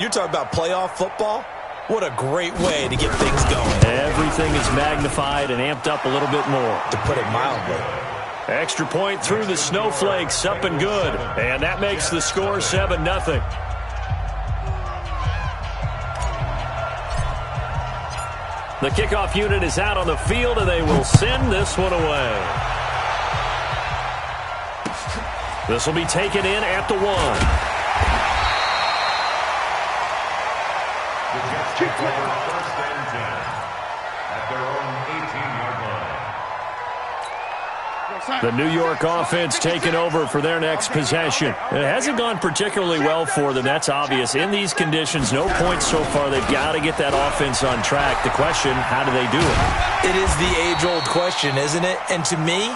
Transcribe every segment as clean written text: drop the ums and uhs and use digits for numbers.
You're talking about playoff football? What a great way to get things going. Everything is magnified and amped up a little bit more. To put it mildly. Extra point through the snowflakes, up and good. And that makes the score 7-0. The kickoff unit is out on the field, and they will send this one away. This will be taken in at the 1. First and 10 at their own 18-yard line. The New York offense taking over for their next possession. It hasn't gone particularly well for them. That's obvious. In these conditions, no points so far. They've got to get that offense on track. The question, how do they do it? It is the age-old question, isn't it? And to me,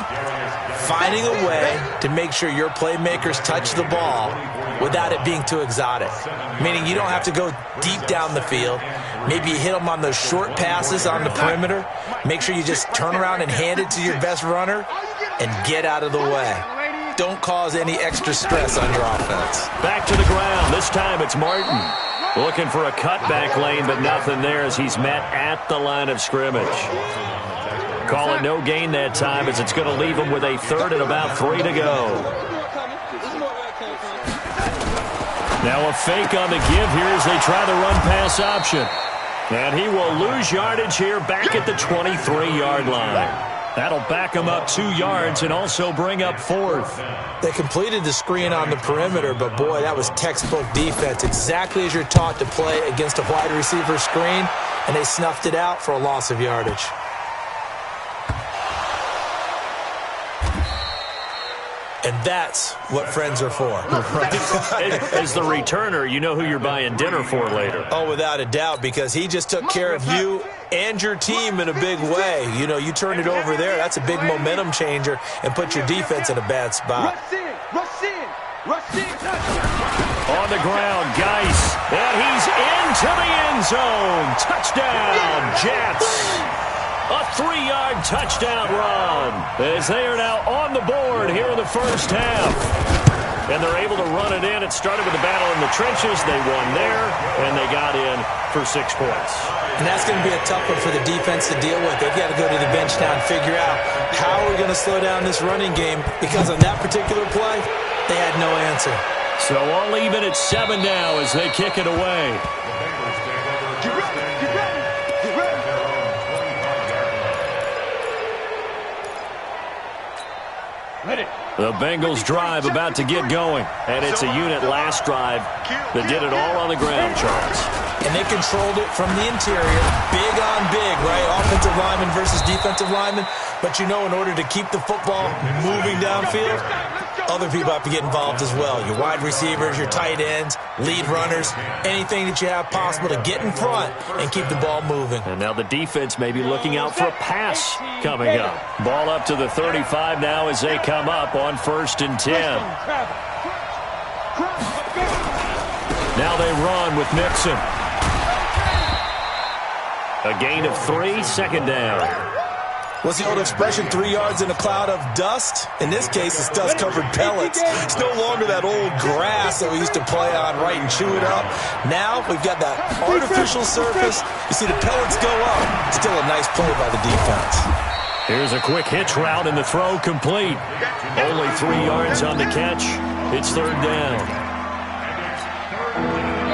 finding a way to make sure your playmakers touch the ball without it being too exotic. Meaning you don't have to go deep down the field. Maybe you hit them on those short passes on the perimeter. Make sure you just turn around and hand it to your best runner and get out of the way. Don't cause any extra stress on your offense. Back to the ground. This time it's Martin. Looking for a cutback lane, but nothing there as he's met at the line of scrimmage. Call it no gain that time as it's going to leave him with a 3rd and about 3 to go. Now a fake on the give here as they try the run-pass option. And he will lose yardage here back at the 23-yard line. That'll back him up 2 yards and also bring up 4th. They completed the screen on the perimeter, but boy, that was textbook defense. Exactly as you're taught to play against a wide receiver screen, and they snuffed it out for a loss of yardage. And that's what friends are for. As the returner, you know who you're buying dinner for later. Oh, without a doubt, because he just took care of you and your team in a big way. You know, you turned it over there. That's a big momentum changer and put your defense in a bad spot. On the ground, Geis. And he's into the end zone. Touchdown, Jets. A 3-yard touchdown run as they are now on the board here in the first half. And they're able to run it in. It started with a battle in the trenches. They won there, and they got in for 6 points. And that's going to be a tough one for the defense to deal with. They've got to go to the bench now and figure out how are we going to slow down this running game, because on that particular play, they had no answer. So all even at 7 now as they kick it away. The Bengals drive about to get going. And it's a unit last drive that did it all on the ground, Charles. And they controlled it from the interior. Big on big, right? Offensive lineman versus defensive lineman. But you know, in order to keep the football moving downfield, other people have to get involved as well. Your wide receivers, your tight ends, lead runners, anything that you have possible to get in front and keep the ball moving. And now the defense may be looking out for a pass coming up. Ball up to the 35 now as they come up on 1st and 10. Now they run with Nixon. A gain of 3, 2nd down. What's the old expression, 3 yards in a cloud of dust? In this case, it's dust-covered pellets. It's no longer that old grass that we used to play on, right, and chew it up. Now we've got that artificial surface. You see the pellets go up. Still a nice play by the defense. Here's a quick hitch route, and the throw complete. Only 3 yards on the catch. It's 3rd down.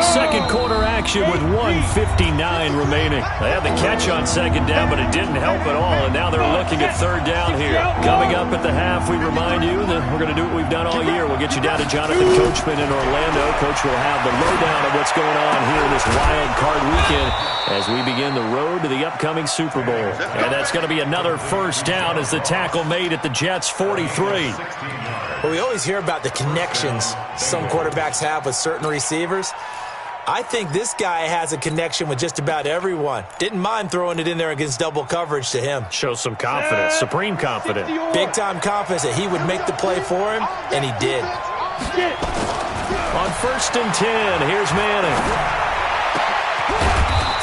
Second quarter action with 1:59 remaining. They had the catch on 2nd down, but it didn't help at all, and now they're looking at 3rd down here. Coming up at the half, we remind you that we're going to do what we've done all year. We'll get you down to Jonathan Coachman in Orlando. Coach will have the lowdown of what's going on here in this wild card weekend as we begin the road to the upcoming Super Bowl. And that's going to be another 1st down as the tackle made at the Jets' 43. Well, we always hear about the connections some quarterbacks have with certain receivers. I think this guy has a connection with just about everyone. Didn't mind throwing it in there against double coverage to him. Shows some confidence, supreme confidence. Big-time confidence that he would make the play for him, and he did. On 1st and 10, here's Manning.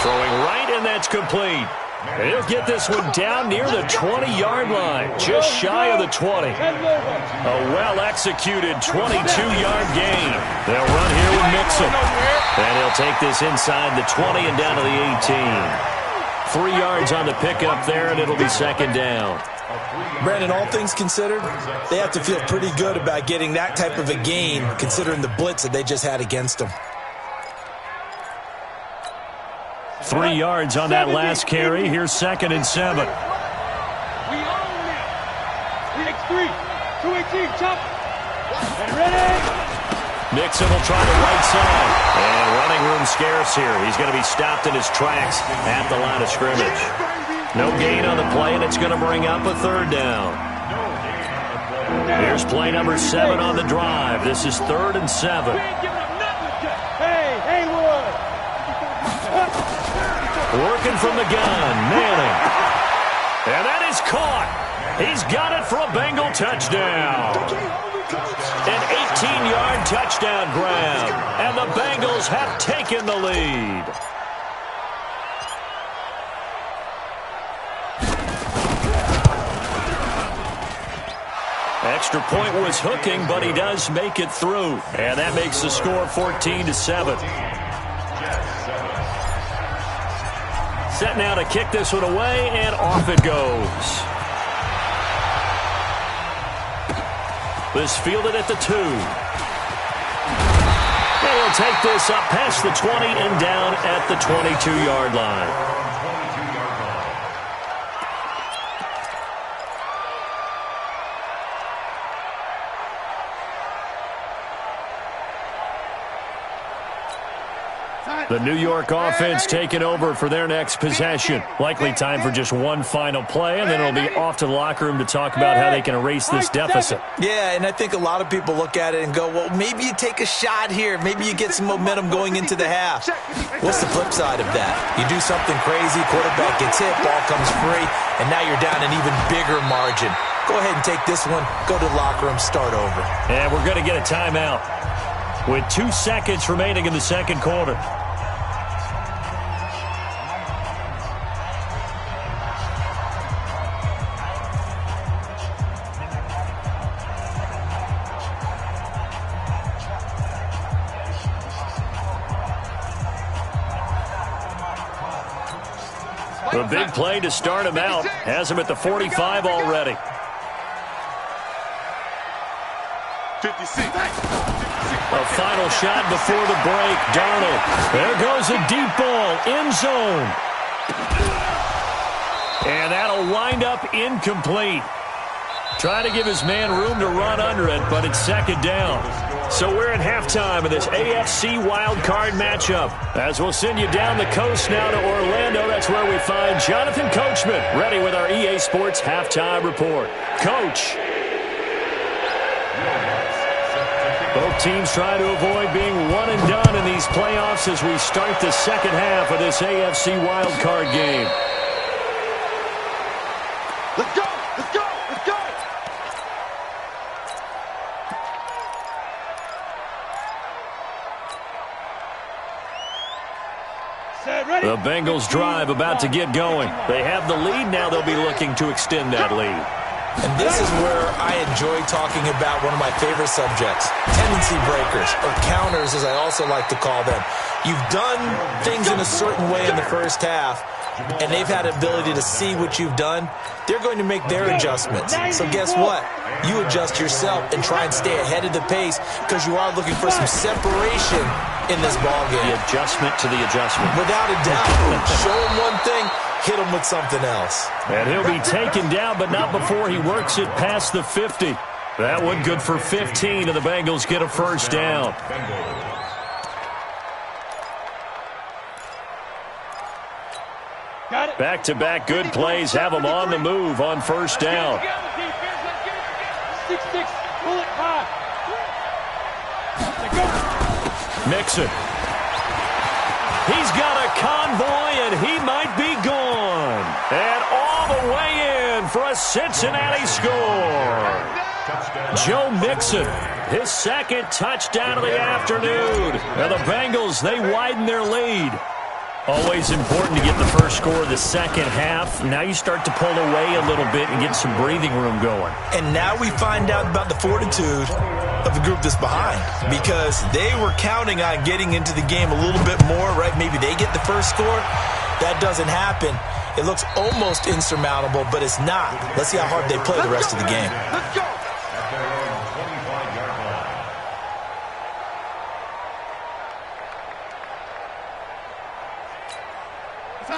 Throwing right, and that's complete. He'll get this one down near the 20-yard line, just shy of the 20. A well-executed 22-yard gain. They'll run here with Mixon. And he'll take this inside the 20 and down to the 18. 3 yards on the pickup there, and it'll be second down. Brandon, all things considered, they have to feel pretty good about getting that type of a gain, considering the blitz that they just had against them. 3 yards on that last carry. Here's second and 7. We own it. 3x3. 218. Chop. And ready. Mixon will try the right side. And running room scarce here. He's going to be stopped in his tracks at the line of scrimmage. No gain on the play, and it's going to bring up a third down. Here's play number 7 on the drive. This is 3rd and 7. Hey, Haywood. Working from the gun, Manning. And that is caught. He's got it for a Bengal touchdown. An 18-yard touchdown grab. And the Bengals have taken the lead. Extra point was hooking, but he does make it through. And that makes the score 14-7. Set now to kick this one away, and off it goes. This fielded at the 2. And he'll take this up past the 20 and down at the 22-yard line. The New York offense taking over for their next possession. Likely time for just one final play, and then it'll be off to the locker room to talk about how they can erase this deficit. Yeah, and I think a lot of people look at it and go, well, maybe you take a shot here. Maybe you get some momentum going into the half. What's the flip side of that? You do something crazy, quarterback gets hit, ball comes free, and now you're down an even bigger margin. Go ahead and take this one, go to the locker room, start over. And we're going to get a timeout with 2 seconds remaining in the second quarter. A big play to start him out. Has him at the 45 already. 56. A final shot before the break. Darnold. There goes a deep ball. End zone. And that'll wind up incomplete. Trying to give his man room to run under it, but it's second down. So we're at halftime of this AFC wildcard matchup. As we'll send you down the coast now to Orlando, that's where we find Jonathan Coachman, ready with our EA Sports halftime report. Coach. Both teams trying to avoid being one and done in these playoffs as we start the second half of this AFC wildcard game. Let's go! Let's go! Let's go! The Bengals drive about to get going. They have the lead. Now they'll be looking to extend that lead. And this is where I enjoy talking about one of my favorite subjects, tendency breakers, or counters as I also like to call them. You've done things in a certain way in the first half, and they've had the ability to see what you've done. They're going to make their adjustments. So guess what? You adjust yourself and try and stay ahead of the pace because you are looking for some separation in this ballgame. The adjustment to the adjustment. Without a doubt. Show him one thing, hit him with something else. And he'll be taken down, but not before he works it past the 50. That one good for 15, and the Bengals get a first down. Back-to-back good plays have them on the move on first down. 6-6, pull it high. Mixon. He's got a convoy, and he might be gone. And all the way in for a Cincinnati score. Joe Mixon, his second touchdown of the afternoon. And the Bengals, they widen their lead. Always important to get the first score of the second half. Now you start to pull away a little bit and get some breathing room going. And now we find out about the fortitude of the group that's behind, because they were counting on getting into the game a little bit more, right? Maybe they get the first score. That doesn't happen. It looks almost insurmountable, but it's not. Let's see how hard they play the rest of the game. Let's go. At their own 25-yard line.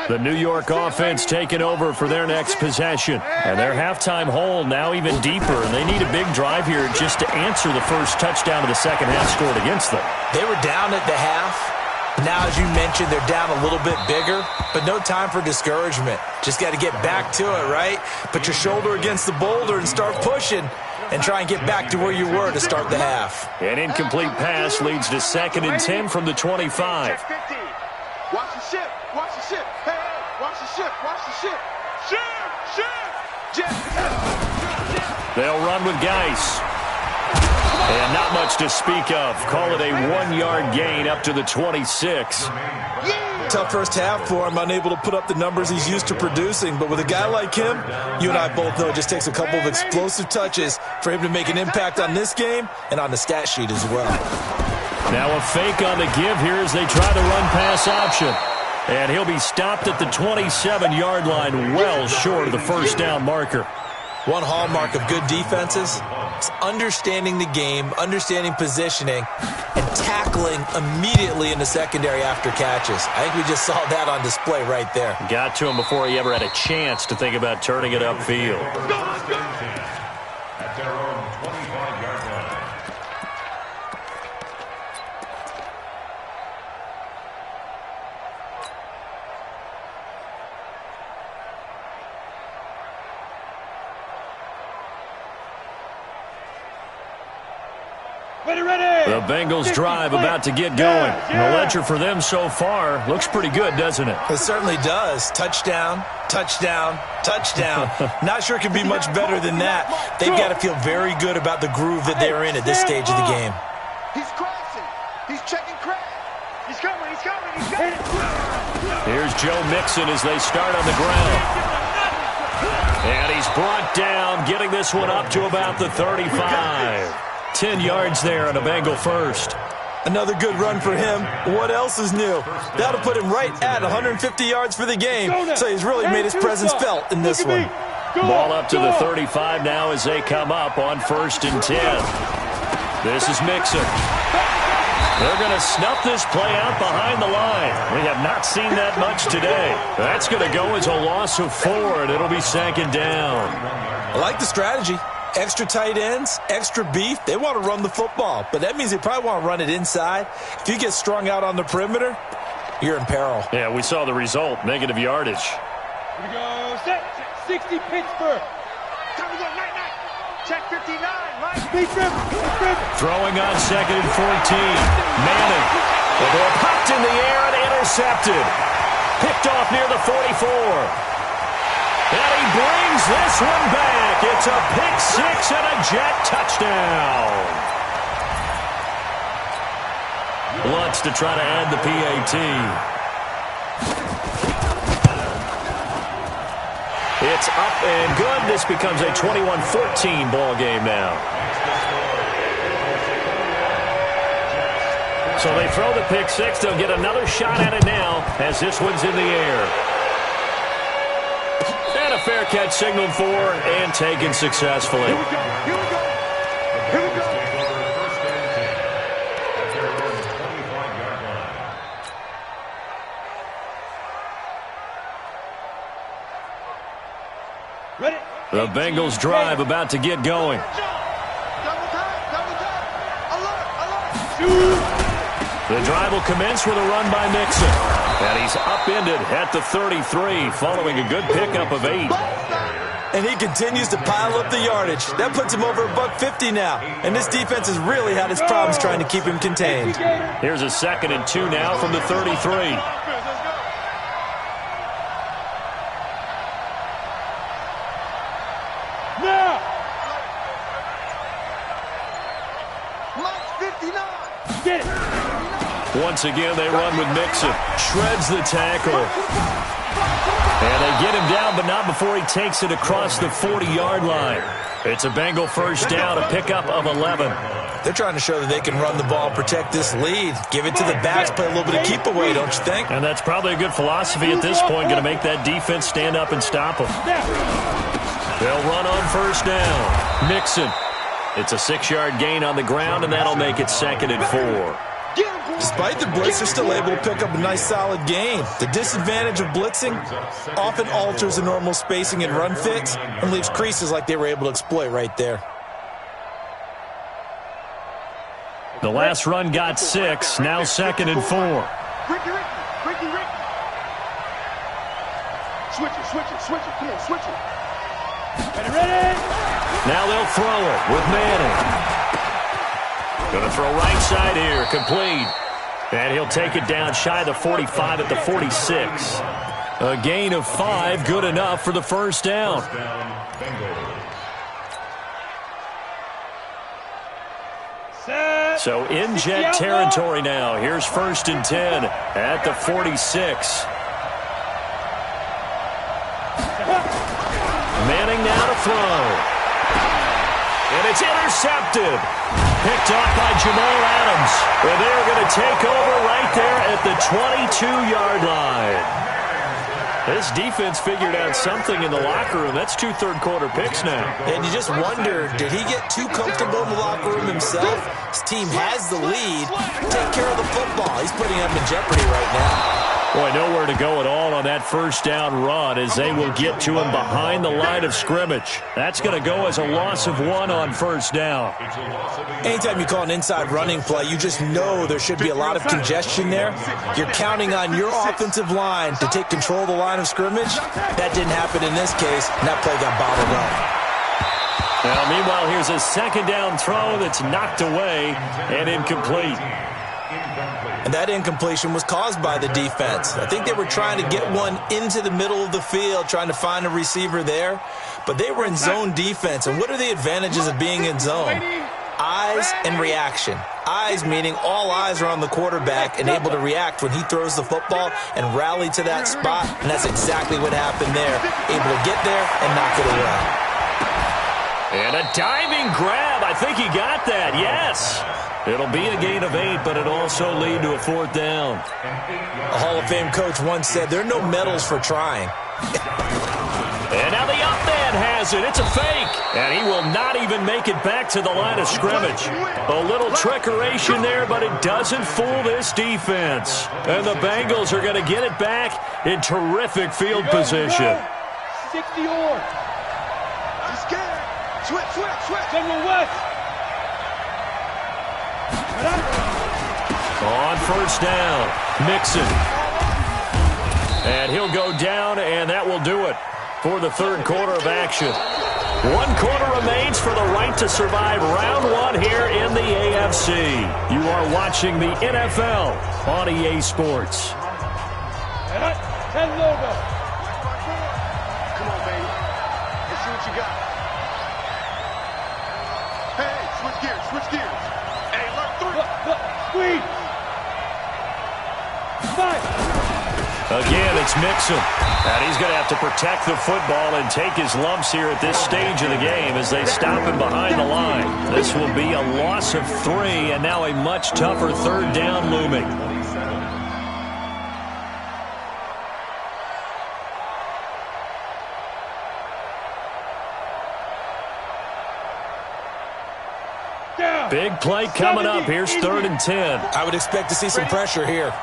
The New York offense taking over for their next possession. And their halftime hole now even deeper, and they need a big drive here just to answer the first touchdown of the second half scored against them. They were down at the half. Now, as you mentioned, they're down a little bit bigger, but no time for discouragement. Just got to get back to it, right? Put your shoulder against the boulder and start pushing and try and get back to where you were to start the half. An incomplete pass leads to 2nd and 10 from the 25. Watch the ship. Watch the ship. Hey, hey, watch the ship. Watch the ship. Ship. They'll run with Geis. And not much to speak of. Call it a 1-yard gain up to the 26. Tough first half for him, unable to put up the numbers he's used to producing. But with a guy like him, you and I both know it just takes a couple of explosive touches for him to make an impact on this game and on the stat sheet as well. Now a fake on the give here as they try the run-pass option. And he'll be stopped at the 27-yard line, well short of the first down marker. One hallmark of good defenses is understanding the game, understanding positioning, and tackling immediately in the secondary after catches. I think we just saw that on display right there. Got to him before he ever had a chance to think about turning it upfield. At their own 25-yard line. The Bengals drive about to get going. And the ledger for them so far looks pretty good, doesn't it? It certainly does. Touchdown, touchdown, touchdown. Not sure it could be much better than that. They've got to feel very good about the groove that they're in at this stage of the game. He's crossing. He's checking crack. He's coming. He's coming. He's coming. Here's Joe Mixon as they start on the ground. And he's brought down, getting this one up to about the 35. 10 yards there on a Bengal first. Another good run for him. What else is new? That'll put him right at 150 yards for the game. So he's really made his presence felt in this one. Ball up to the 35 now as they come up on 1st and 10. This is Mixon. They're going to snuff this play out behind the line. We have not seen that much today. That's going to go as a loss of 4, and it'll be 2nd down. I like the strategy. Extra tight ends, extra beef. They want to run the football, but that means they probably want to run it inside. If you get strung out on the perimeter, you're in peril. Yeah, we saw the result, negative yardage. Here we go. Set. 60 Pittsburgh. Time to go. Night. Check 59. Right. Speed dribble. Throwing on 2nd and 14. Manning. The ball popped in the air and intercepted. Picked off near the 44. And he brings this one back. It's a pick-6 and a jet touchdown. Lutz to try to add the PAT. It's up and good. This becomes a 21-14 ball game now. So they throw the pick-6. They'll get another shot at it now as this one's in the air. And a fair catch signaled for and taken successfully. Here we go. Here we go. Ready? The Bengals drive about to get going. Double time. Alert. The drive will commence with a run by Mixon. And he's upended at the 33 following a good pickup of 8. And he continues to pile up the yardage. That puts him over $150 now. And this defense has really had its problems trying to keep him contained. Here's a 2nd and 2 now from the 33. Now. Mike 59. Get it. Once again, they run with Mixon. Shreds the tackle. And they get him down, but not before he takes it across the 40-yard line. It's a Bengal first down, a pickup of 11. They're trying to show that they can run the ball and protect this lead. Give it to the backs, play a little bit of keep away, don't you think? And that's probably a good philosophy at this point, going to make that defense stand up and stop them. They'll run on first down. Mixon. It's a 6-yard gain on the ground, and that'll make it 2nd and 4. Despite the blitz, they're still able to pick up a nice, solid gain. The disadvantage of blitzing often alters the normal spacing and run fits and leaves creases like they were able to exploit right there. The last run got 6, now 2nd and 4. Switch it. Come on, switch it. Ready? Now they'll throw it with Manning. Going to throw right side here, complete. And he'll take it down shy of the 45 at the 46. A gain of 5, good enough for the first down. So in jet territory now. Here's 1st and 10 at the 46. Manning now to throw. And it's intercepted. Picked off by Jamal Adams. And they're going to take over right there at the 22-yard line. This defense figured out something in the locker room. That's 2 third-quarter picks now. And you just wonder, did he get too comfortable in the locker room himself? His team has the lead. Take care of the football. He's putting them in jeopardy right now. Boy, nowhere to go at all on that first down run as they will get to him behind the line of scrimmage. That's going to go as a loss of 1 on first down. Anytime you call an inside running play, you just know there should be a lot of congestion there. You're counting on your offensive line to take control of the line of scrimmage. That didn't happen in this case, and that play got bottled up. Now, meanwhile, here's a second down throw that's knocked away and incomplete. And that incompletion was caused by the defense. I think they were trying to get one into the middle of the field, trying to find a receiver there. But they were in zone defense. And what are the advantages of being in zone? Eyes and reaction. Eyes meaning all eyes are on the quarterback and able to react when he throws the football and rally to that spot. And that's exactly what happened there. Able to get there and knock it away. And a diving grab. I think he got that. Yes. It'll be a gain of 8, but it'll also lead to a 4th down. A Hall of Fame coach once said, there are no medals for trying. And now the up man has it. It's a fake. And he will not even make it back to the line of scrimmage. A little trickeration there, but it doesn't fool this defense. And the Bengals are going to get it back in terrific field position. 60 or. He's scared. Switch. General West. On first down, Mixon. And he'll go down, and that will do it for the third quarter of action. 1 quarter remains for the right to survive round 1 here in the AFC. You are watching the NFL on EA Sports. And logo. Come on, baby. Let's see what you got. Hey, switch gears. Hey, look, 3. Squeeze. 5. Again, it's Mixon. And he's going to have to protect the football and take his lumps here at this stage of the game as they stop him behind the line. This will be a loss of 3, and now a much tougher 3rd down looming. Big play coming up. Here's 3rd and 10. I would expect to see some pressure here.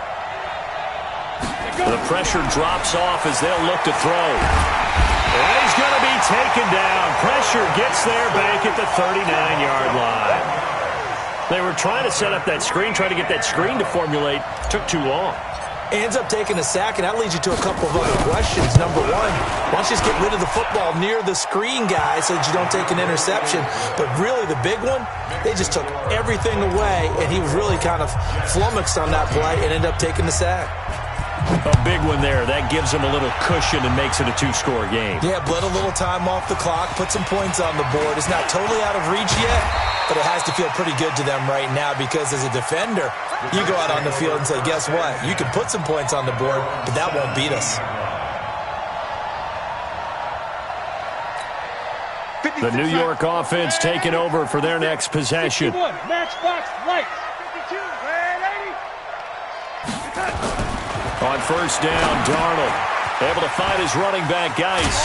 The pressure drops off as they'll look to throw. And he's going to be taken down. Pressure gets there back at the 39-yard line. They were trying to set up that screen, trying to get that screen to formulate. Took too long. Ends up taking a sack, and that leads you to a couple of other questions. Number 1, why don't you just get rid of the football near the screen guy so that you don't take an interception? But really, the big one, they just took everything away, and he was really kind of flummoxed on that play and ended up taking the sack. A big one there. That gives them a little cushion and makes it a two-score game. Yeah, bled a little time off the clock, put some points on the board. It's not totally out of reach yet, but it has to feel pretty good to them right now because as a defender, you go out on the field and say, guess what? You can put some points on the board, but that won't beat us. The New York offense taking over for their next possession. Matchbox lights. 52, On first down, Darnold able to find his running back, Geis.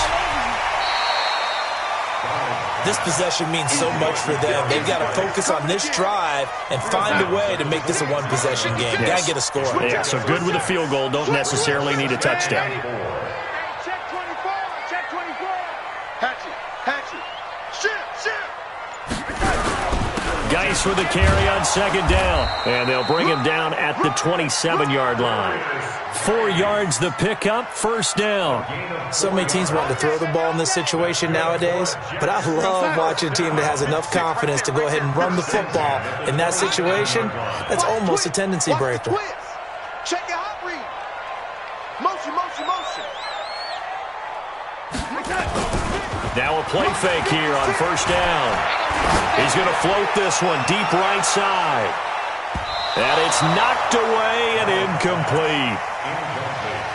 This possession means so much for them. They've got to focus on this drive and find a way to make this a one-possession game. Got to get a score. Yeah, so good with a field goal. Don't necessarily need a touchdown. check 24, check 24. Hatchet. Geis with the carry on second down. And they'll bring him down at the 27-yard line. 4 yards the pickup, first down. So many teams want to throw the ball in this situation nowadays, but I love watching a team that has enough confidence to go ahead and run the football. In that situation, that's almost a tendency breaker. Check your hot read. Motion. Now a play fake here on first down. He's going to float this one deep right side. And it's knocked away and incomplete.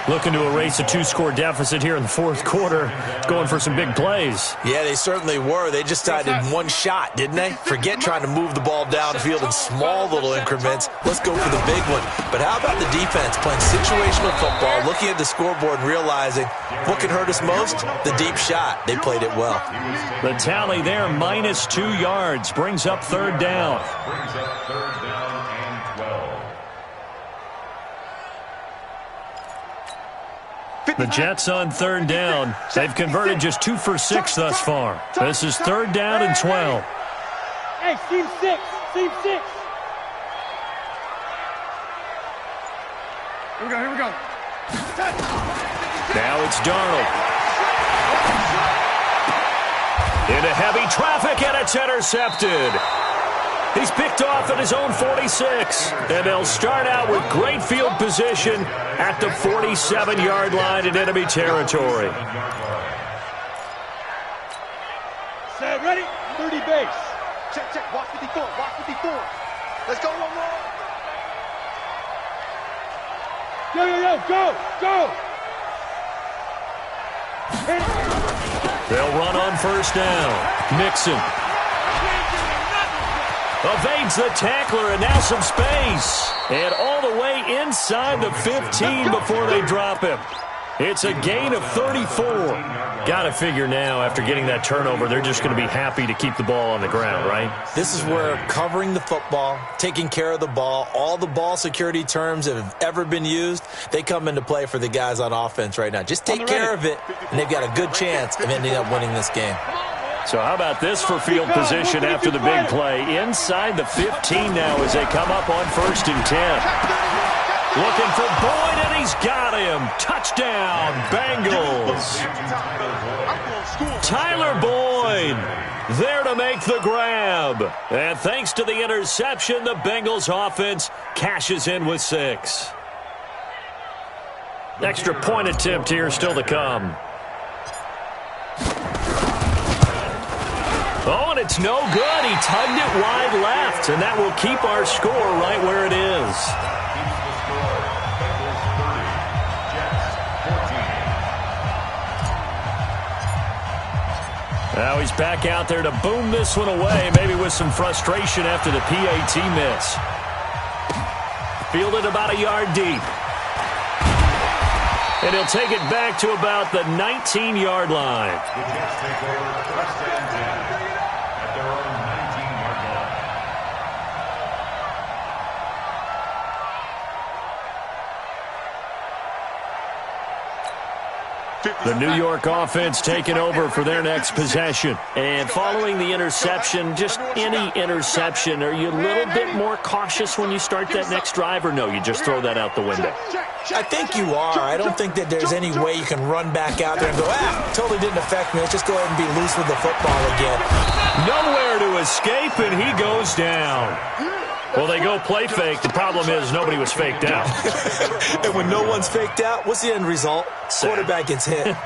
Looking to erase a two-score deficit here in the fourth quarter. Going for some big plays. Yeah, they certainly were. They just did one shot, didn't they? Forget trying to move the ball downfield in small little increments. Let's go for the big one. But how about the defense playing situational football, looking at the scoreboard and realizing what can hurt us most? The deep shot. They played it well. The tally there, minus 2 yards, brings up third down. The Jets on third down. They've converted just 2 for 6 thus far. This is third down and 12. Hey, seam 6. Here we go. Now it's Darnold. Into heavy traffic, and it's intercepted. He's picked off at his own 46. And they'll start out with great field position at the 47-yard line in enemy territory. Set, ready? 30 base. Check. Watch 54. Let's go one more. Go. They'll run on first down. Mixon evades the tackler, and now some space. And all the way inside the 15 before they drop him. It's a gain of 34. Got to figure now, after getting that turnover, they're just going to be happy to keep the ball on the ground, right? This is where covering the football, taking care of the ball, all the ball security terms that have ever been used, they come into play for the guys on offense right now. Just take care of it, and they've got a good chance of ending up winning this game. So how about this for field position after the big play? Inside the 15 now as they come up on first and 10. Looking for Boyd, and he's got him. Touchdown, Bengals. Tyler Boyd there to make the grab. And thanks to the interception, the Bengals offense cashes in with 6. Extra point attempt here still to come. Oh, and it's no good. He tugged it wide left, and that will keep our score right where it is. Now he's back out there to boom this one away, maybe with some frustration after the PAT miss. Fielded about a yard deep. And he'll take it back to about the 19-yard line. The Jets take over first and 10 at their own 19-yard line. The New York offense taking over for their next possession. And following the interception, just any interception, are you a little bit more cautious when you start that next drive, or no, you just throw that out the window? I think you are. I don't think that there's any way you can run back out there and go, totally didn't affect me. Let's just go ahead and be loose with the football again. Nowhere to escape, and he goes down. Well, they go play fake. The problem is nobody was faked out. And when no one's faked out, what's the end result? Sack. Quarterback gets hit.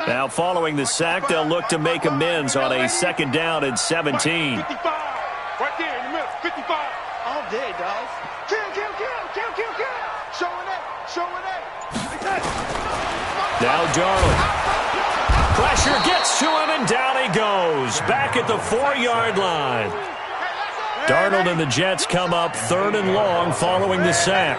Now, following the sack, they'll look to make amends on a 2nd down and 17. 55. Right there in the middle. 55. All day, dogs. Kill. Showing it. Now Darnold. Pressure gets to him, and down he goes. Back at the 4-yard line. Darnold and the Jets come up 3rd and long following the sack.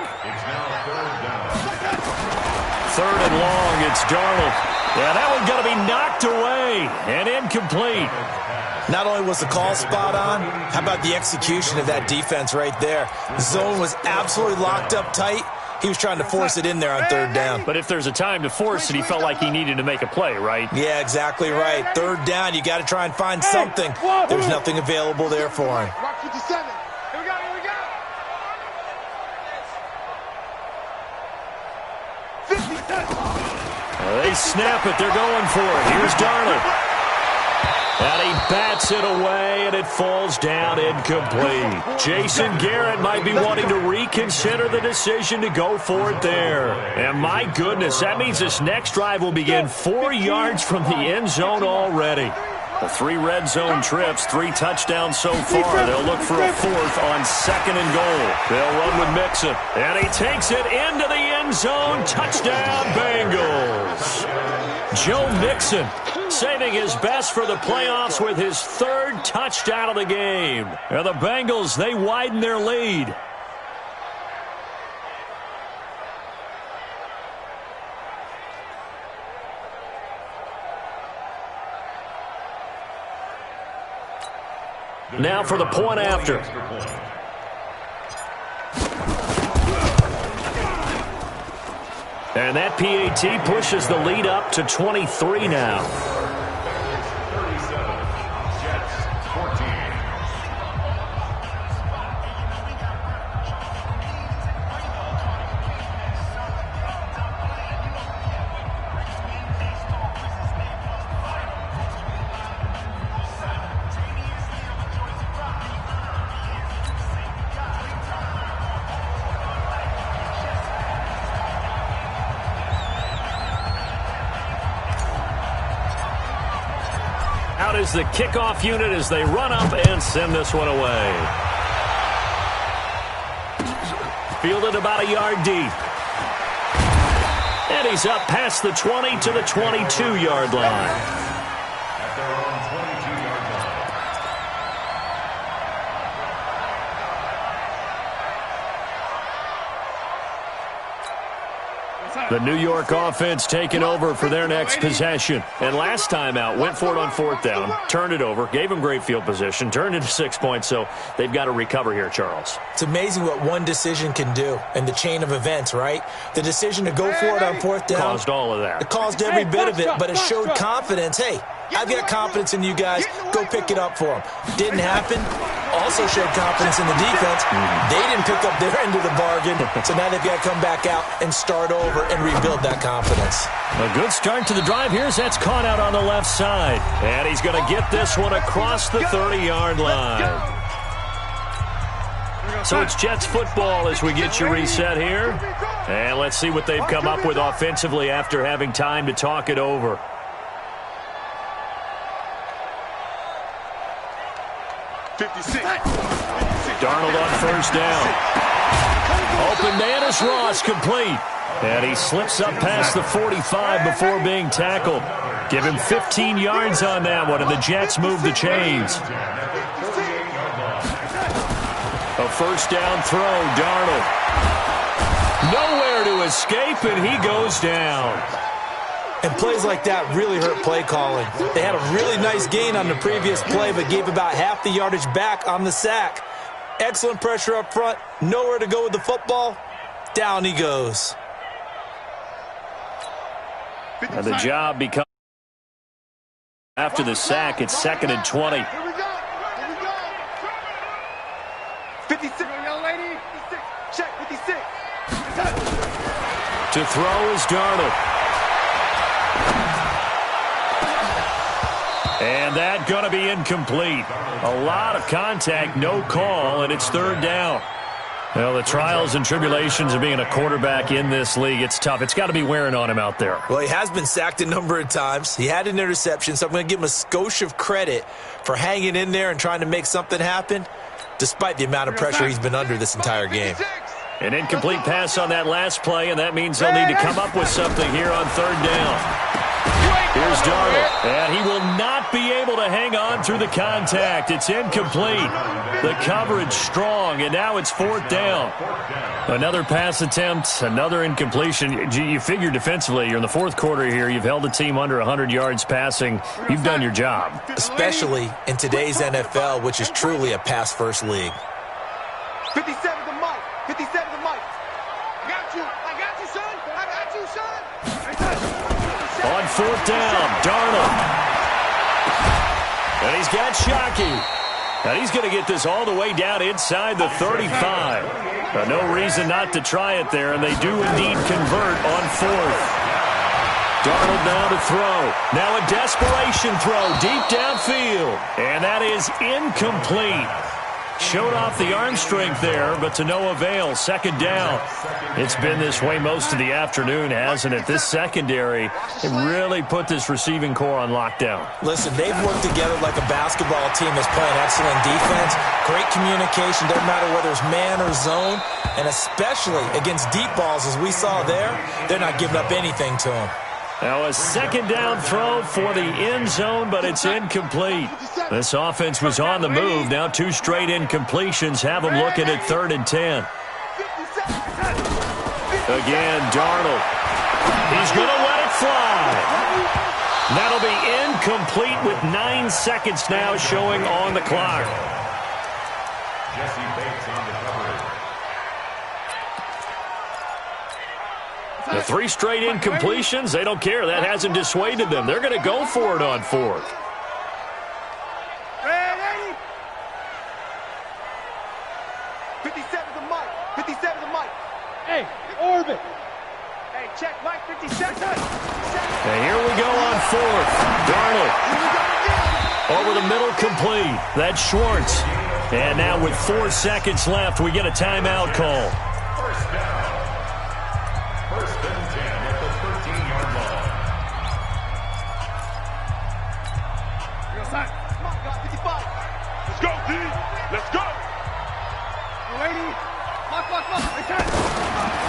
3rd and long, it's Darnold. Yeah, that one's going to be knocked away and incomplete. Not only was the call spot on, how about the execution of that defense right there? The zone was absolutely locked up tight. He was trying to force it in there on 3rd down. But if there's a time to force it, he felt like he needed to make a play, right? Yeah, exactly right. 3rd down, you got to try and find something. There's nothing available there for him. Rock 57. Here we go. They snap it. They're going for it. Here's Darnold. And he bats it away, and it falls down incomplete. Jason Garrett might be wanting to reconsider the decision to go for it there. And my goodness, that means this next drive will begin 4 yards from the end zone already. The 3 red zone trips, 3 touchdowns so far. They'll look for a 4th on 2nd and goal. They'll run with Mixon. And he takes it into the end zone. Touchdown, Bengals. Joe Mixon saving his best for the playoffs with his 3rd touchdown of the game. And the Bengals, they widen their lead. Now for the point after. And that PAT pushes the lead up to 23 now. 37, Jets 14. Out is the kickoff unit as they run up and send this one away. Fielded about a yard deep. And he's up past the 20 to the 22-yard line. At their own 22-yard line. The New York offense taking over for their next possession. And last time out, went for it on 4th down, turned it over, gave them great field position, turned it to 6 points, so they've got to recover here, Charles. It's amazing what one decision can do in the chain of events, right? The decision to go for it on 4th down. Caused all of that. It caused every bit of it, but it showed confidence. Hey, I've got confidence in you guys. Go pick it up for them. Didn't happen. Also showed confidence in the defense. They didn't pick up their end of the bargain, so now they've got to come back out and start over and rebuild that confidence. A good start to the drive. Here's that's caught out on the left side. And he's going to get this one across the 30-yard line. So it's Jets football as we get you reset here. And let's see what they've come up with offensively after having time to talk it over. Darnold on 1st down. Open man is Ross, complete. And he slips up past the 45 before being tackled. Give him 15 yards on that one, and the Jets move the chains. A 1st down throw, Darnold. Nowhere to escape, and he goes down. And plays like that really hurt play calling. They had a really nice gain on the previous play, but gave about half the yardage back on the sack. Excellent pressure up front. Nowhere to go with the football. Down he goes. And the job becomes, after the sack, it's 2nd and 20. 56, young lady. 56. Check 56. To throw is Darnold. And that going to be incomplete. A lot of contact, no call, and it's third down. Well, the trials and tribulations of being a quarterback in this league, it's tough. It's got to be wearing on him out there. Well, he has been sacked a number of times. He had an interception, so I'm going to give him a skosh of credit for hanging in there and trying to make something happen, despite the amount of pressure he's been under this entire game. An incomplete pass on that last play, and that means they'll need to come up with something here on third down. Here's Darnold, and he will not be able to hang on through the contact. It's incomplete. The coverage strong, and now it's fourth down. Another pass attempt, another incompletion. You figure defensively, you're in the fourth quarter here. You've held the team under 100 yards passing. You've done your job. Especially in today's NFL, which is truly a pass-first league. 57 to Mike. 57 to Mike. I got you, son. I got you, son. On fourth down, Darnold. And he's got Shockey. And he's going to get this all the way down inside the 35. No reason not to try it there, and they do indeed convert on fourth. Darnold now to throw. Now a desperation throw deep downfield. And that is incomplete. Showed off the arm strength there, but to no avail. Second down. It's been this way most of the afternoon, hasn't it? This secondary, it really put this receiving core on lockdown. Listen, they've worked together like a basketball team that's playing excellent defense. Great communication, doesn't matter whether it's man or zone. And especially against deep balls, as we saw there, they're not giving up anything to them. Now a second down throw for the end zone, but it's incomplete. This offense was on the move. Now two straight incompletions have them looking at 3rd and 10. Again, Darnold. He's going to let it fly. That'll be incomplete with 9 seconds now showing on the clock. Jesse Bates on the coverage. The 3 straight incompletions, they don't care. That hasn't dissuaded them. They're going to go for it on fourth. Ready? 57 to Mike. 57 to Mike. Hey, orbit. Hey, check Mike. 57. And here we go on fourth. Darnold. Over the middle, complete. That's Schwartz. And now with 4 seconds left, we get a timeout call. First down. First and 10 at the 13-yard line. Come on, guys. 55. Let's go, D. Let's go. Lady.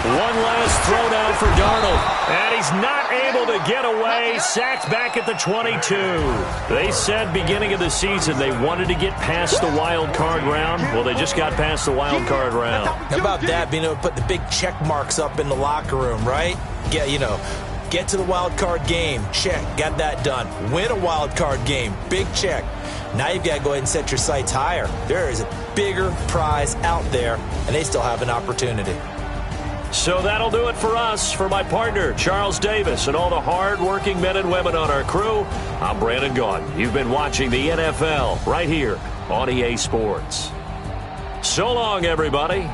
One last throw down for Darnold. And he's not able to get away. Sacked back at the 22. They said beginning of the season they wanted to get past the wild card round. Well, they just got past the wild card round. How about that, being able to put the big check marks up in the locker room, right? Get to the wild card game. Check. Got that done. Win a wild card game. Big check. Now you've got to go ahead and set your sights higher. There is a bigger prize out there, and they still have an opportunity. So that'll do it for us. For my partner, Charles Davis, and all the hard-working men and women on our crew, I'm Brandon Gaudin. You've been watching the NFL right here on EA Sports. So long, everybody.